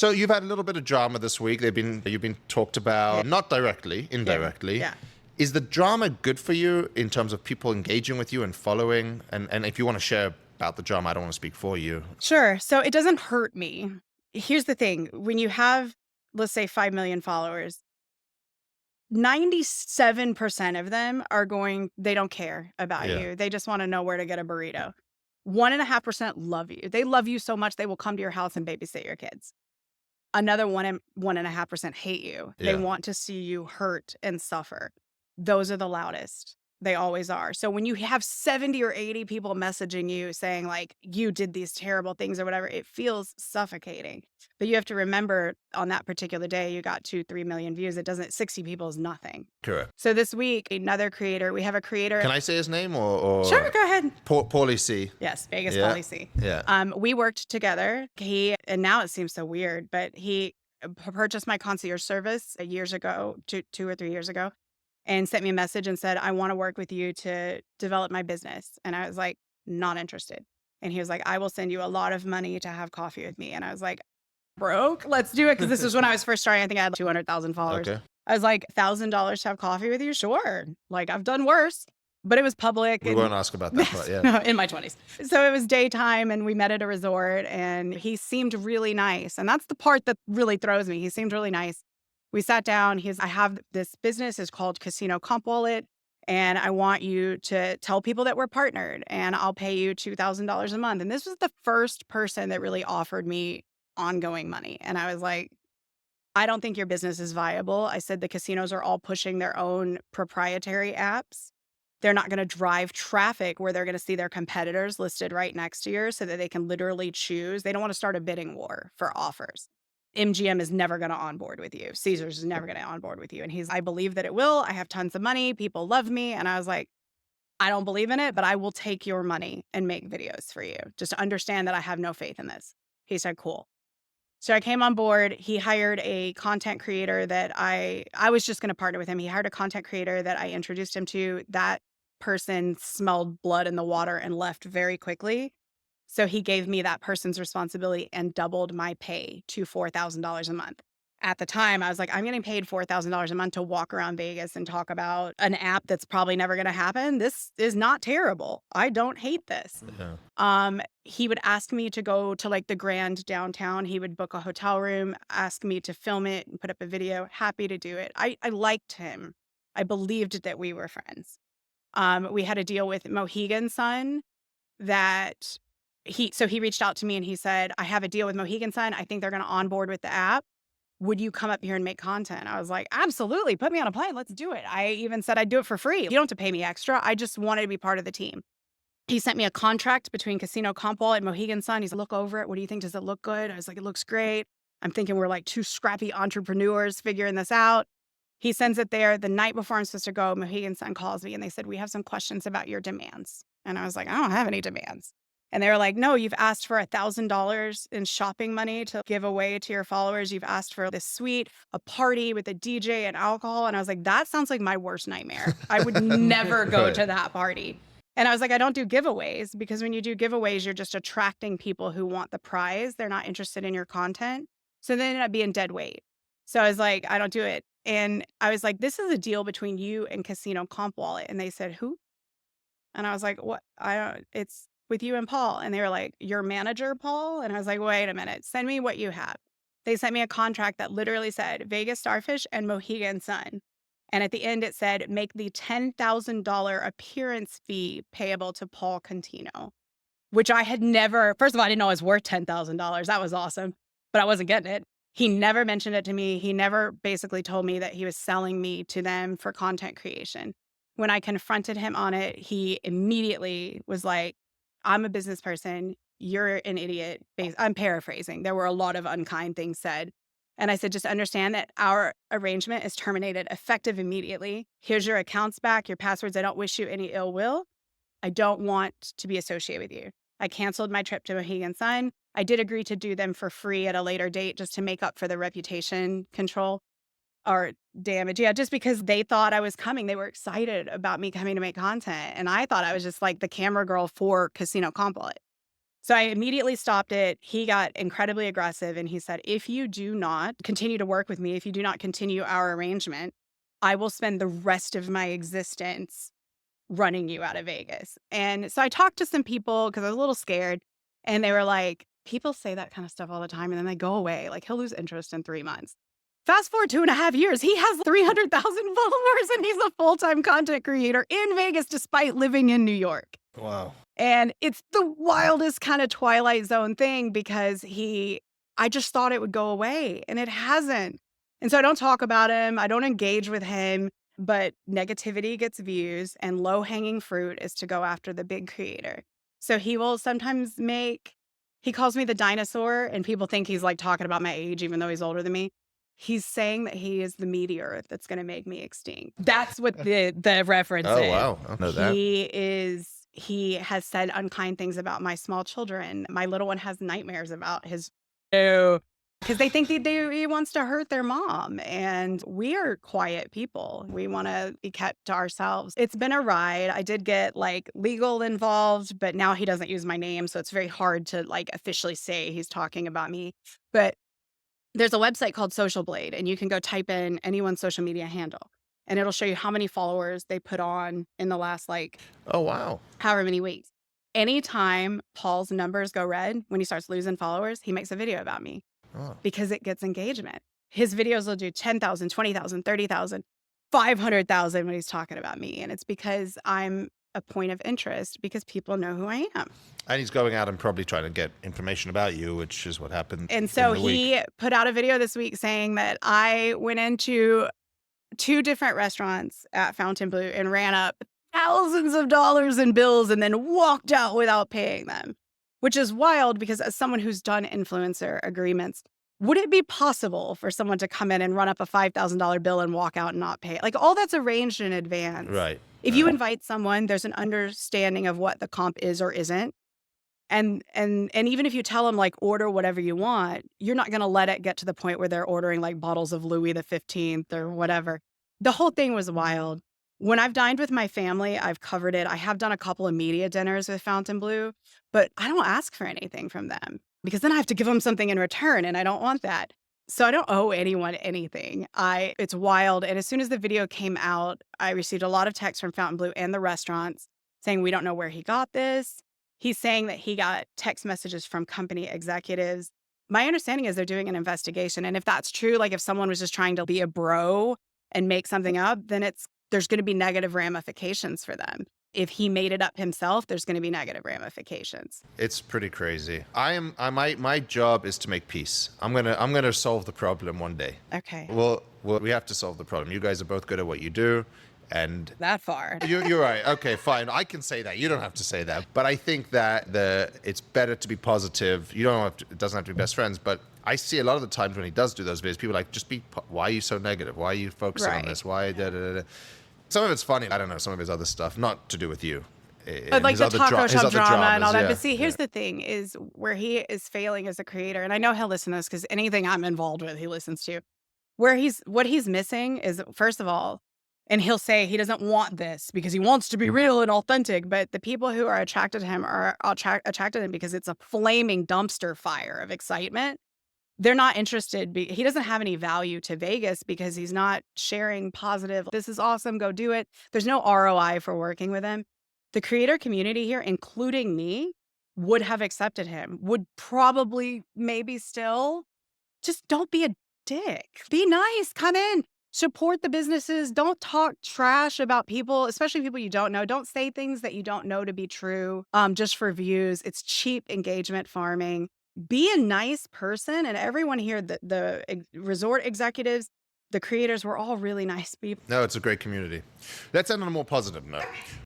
So you've had a little bit of drama this week. You've been talked about, not directly, indirectly. Yeah. Is the drama good for you in terms of people engaging with you and following? And if you want to share about the drama, I don't want to speak for you. Sure. So it doesn't hurt me. Here's the thing. When you have, let's say, 5 million followers, 97% of them they don't care about Yeah. you. They just want to know where to get a burrito. 1.5% love you. They love you so much they will come to your house and babysit your kids. Another 1.5% hate you. They Yeah. want to see you hurt and suffer. Those are the loudest. They always are. So when you have 70 or 80 people messaging you saying like you did these terrible things or whatever, it feels suffocating. But you have to remember on that particular day, you got 2-3 million views. 60 people is nothing. Correct. So this week, another creator, we have a creator. Can I say his name or? Sure, go ahead. Pauly C. Yes, Vegas Yeah. Pauly C. Yeah. We worked together. And now it seems so weird, but he purchased my concierge service years ago, 2 or 3 years ago, and sent me a message and said, I want to work with you to develop my business. And I was like, not interested. And he was like, I will send you a lot of money to have coffee with me. And I was like, broke, let's do it. Because this was when I was first starting. I think I had 200,000 followers. Okay. I was like, $1,000 to have coffee with you? Sure. Like I've done worse. But it was public. We won't ask about that part, yeah. No, in my 20s. So it was daytime and we met at a resort and he seemed really nice. And that's the part that really throws me. He seemed really nice. We sat down. I have this business, it's called Casino Comp Wallet. And I want you to tell people that we're partnered and I'll pay you $2,000 a month. And this was the first person that really offered me ongoing money. And I was like, I don't think your business is viable. I said the casinos are all pushing their own proprietary apps. They're not going to drive traffic where they're going to see their competitors listed right next to yours so that they can literally choose. They don't want to start a bidding war for offers. MGM is never going to onboard with you. Caesars is never going to onboard with you. And I believe that it will. I have tons of money. People love me. And I was like, I don't believe in it, but I will take your money and make videos for you. Just understand that I have no faith in this. He said, cool. So I came on board. He hired a content creator that I was just going to partner with him. He hired a content creator that I introduced him to. That person smelled blood in the water and left very quickly. So he gave me that person's responsibility and doubled my pay to $4,000 a month. At the time, I was like, I'm getting paid $4,000 a month to walk around Vegas and talk about an app that's probably never going to happen. This is not terrible. I don't hate this. Yeah. He would ask me to go to like the Grand downtown. He would book a hotel room, ask me to film it and put up a video. Happy to do it. I liked him. I believed that we were friends. We had a deal with Mohegan Sun that he reached out to me and he said, I have a deal with Mohegan Sun. I think they're going to onboard with the app. Would you come up here and make content? I was like, absolutely. Put me on a plane. Let's do it. I even said I'd do it for free. You don't have to pay me extra. I just wanted to be part of the team. He sent me a contract between Casino Comp Wallet and Mohegan Sun. He's like, look over it. What do you think? Does it look good? I was like, it looks great. I'm thinking we're like two scrappy entrepreneurs figuring this out. He sends it there. The night before I'm supposed to go, Mohegan Sun calls me and they said, we have some questions about your demands. And I was like, I don't have any demands. And they were like, no, you've asked for $1,000 in shopping money to give away to your followers. You've asked for this suite, a party with a DJ and alcohol. And I was like, that sounds like my worst nightmare. I would never go to that party. And I was like, I don't do giveaways because when you do giveaways, you're just attracting people who want the prize. They're not interested in your content. So they ended up being dead weight. So I was like, I don't do it. And I was like, this is a deal between you and Casino Comp Wallet. And they said, who? And I was like, what? It's with you and Paul. And they were like, your manager, Paul? And I was like, wait a minute, send me what you have. They sent me a contract that literally said Vegas Starfish and Mohegan Sun. And at the end, it said, make the $10,000 appearance fee payable to Paul Contino, which I had never, first of all, I didn't know it was worth $10,000. That was awesome, but I wasn't getting it. He never mentioned it to me. He never basically told me that he was selling me to them for content creation. When I confronted him on it, he immediately was like, I'm a business person. You're an idiot. I'm paraphrasing. There were a lot of unkind things said. And I said, just understand that our arrangement is terminated effective immediately. Here's your accounts back, your passwords. I don't wish you any ill will. I don't want to be associated with you. I canceled my trip to Mohegan Sun. I did agree to do them for free at a later date just to make up for the reputation control or damage. Yeah, just because they thought I was coming. They were excited about me coming to make content. And I thought I was just like the camera girl for Casino Comp Wallet. So I immediately stopped it. He got incredibly aggressive and he said, if you do not continue to work with me, if you do not continue our arrangement, I will spend the rest of my existence running you out of Vegas. And so I talked to some people because I was a little scared. And they were like, people say that kind of stuff all the time and then they go away. Like he'll lose interest in 3 months. Fast forward 2.5 years, he has 300,000 followers and he's a full time content creator in Vegas despite living in New York. Wow. And it's the wildest kind of Twilight Zone thing because I just thought it would go away and it hasn't. And so I don't talk about him. I don't engage with him, but negativity gets views and low hanging fruit is to go after the big creator. So he will sometimes he calls me the dinosaur and people think he's like talking about my age, even though he's older than me. He's saying that he is the meteor that's going to make me extinct. That's what the reference Oh, is. wow. I don't know that. He has said unkind things about my small children. My little one has nightmares about his because they think that he wants to hurt their mom. And we are quiet people. We want to be kept to ourselves. It's been a ride. I did get like legal involved, but now he doesn't use my name. So it's very hard to like officially say he's talking about me. But there's a website called Social Blade, and you can go type in anyone's social media handle, and it'll show you how many followers they put on in the last, like, Oh, wow. however many weeks. Anytime Paul's numbers go red, when he starts losing followers, he makes a video about me Oh. because it gets engagement. His videos will do 10,000, 20,000, 30,000, 500,000 when he's talking about me, and it's because I'm a point of interest because people know who I am. And he's going out and probably trying to get information about you, which is what happened. And so in the week. he put out a video this week saying that I went into 2 different restaurants at Fontainebleau and ran up thousands of dollars in bills and then walked out without paying them, which is wild because as someone who's done influencer agreements, would it be possible for someone to come in and run up a $5,000 bill and walk out and not pay it? Like all that's arranged in advance. Right. If you invite someone, there's an understanding of what the comp is or isn't. And even if you tell them like order whatever you want, you're not going to let it get to the point where they're ordering like bottles of Louis the 15th or whatever. The whole thing was wild. When I've dined with my family, I've covered it. I have done a couple of media dinners with Fontainebleau, but I don't ask for anything from them because then I have to give them something in return and I don't want that. So I don't owe anyone anything. It's wild. And as soon as the video came out, I received a lot of texts from Fontainebleau and the restaurants saying, we don't know where he got this. He's saying that he got text messages from company executives. My understanding is they're doing an investigation. And if that's true, like if someone was just trying to be a bro and make something up, then there's going to be negative ramifications for them. If he made it up himself, there's going to be negative ramifications. It's pretty crazy. My job is to make peace. I'm gonna solve the problem one day. Okay. Well, we have to solve the problem. You guys are both good at what you do, and That far. you're right. Okay, fine. I can say that. You don't have to say that. But I think that it's better to be positive. You don't have to, it doesn't have to be best friends, but I see a lot of the times when he does do those videos, people are like, why are you so negative? Why are you focusing on Right. this? Why da, da, da, da. Some of it's funny. I don't know. Some of his other stuff, not to do with you. But like His the other taco his shop other drama and all that. dramas, But see, here's yeah. the thing is where he is failing as a creator. And I know he'll listen to this because anything I'm involved with, he listens to. What he's missing is, first of all, and he'll say he doesn't want this because he wants to be real and authentic. But the people who are attracted to him are attracted to him because it's a flaming dumpster fire of excitement. They're not interested. He doesn't have any value to Vegas because he's not sharing positive, this is awesome, go do it. There's no ROI for working with him. The creator community here, including me, would have accepted him, would probably maybe still. Just don't be a dick. Be nice. Come in. Support the businesses. Don't talk trash about people, especially people you don't know. Don't say things that you don't know to be true just for views. It's cheap engagement farming. Be a nice person. And everyone here, the resort executives, the creators, were all really nice people. No, it's a great community. Let's end on a more positive note.